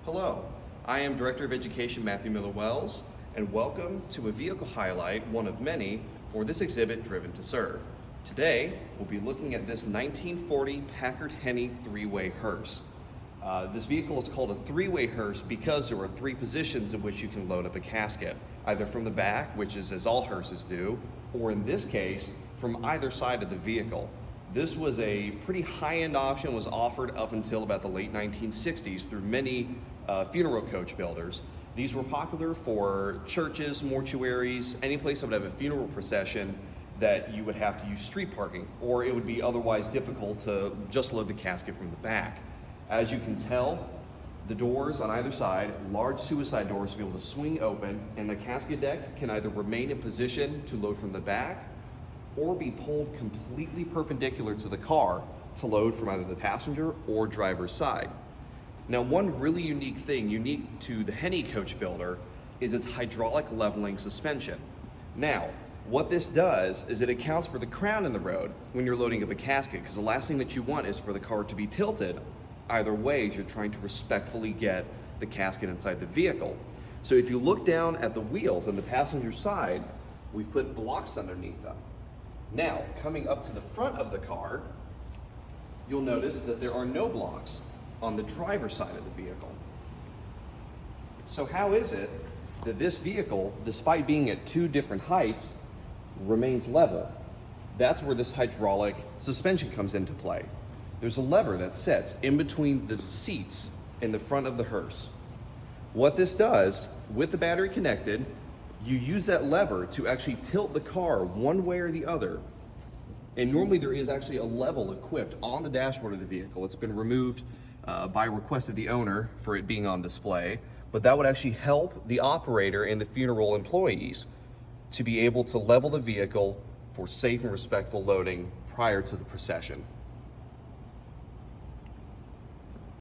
Hello, I am Director of Education Matthew Miller-Wells, and welcome to a vehicle highlight, one of many, for this exhibit, Driven to Serve. Today, we'll be looking at this 1940 Packard Henney three-way hearse. This vehicle is called a three-way hearse because there are three positions in which you can load up a casket, either from the back, which is as all hearses do, or in this case, from either side of the vehicle. This was a pretty high-end option, was offered up until about the late 1960s through many funeral coach builders. These were popular for churches, mortuaries, any place that would have a funeral procession that you would have to use street parking, or it would be otherwise difficult to just load the casket from the back. As you can tell, the doors on either side, large suicide doors, to be able to swing open, and the casket deck can either remain in position to load from the back or be pulled completely perpendicular to the car to load from either the passenger or driver's side. Now, one really unique thing, unique to the Henney coach builder, is its hydraulic leveling suspension. Now, what this does is it accounts for the crown in the road when you're loading up a casket, because the last thing that you want is for the car to be tilted either way as you're trying to respectfully get the casket inside the vehicle. So if you look down at the wheels on the passenger side, we've put blocks underneath them. Now, coming up to the front of the car, you'll notice that there are no blocks on the driver's side of the vehicle. So how is it that this vehicle, despite being at two different heights, remains level? That's where this hydraulic suspension comes into play. There's a lever that sits in between the seats in the front of the hearse. What this does, with the battery connected, you use that lever to actually tilt the car one way or the other. And normally there is actually a level equipped on the dashboard of the vehicle. It's been removed by request of the owner for it being on display, but that would actually help the operator and the funeral employees to be able to level the vehicle for safe and respectful loading prior to the procession.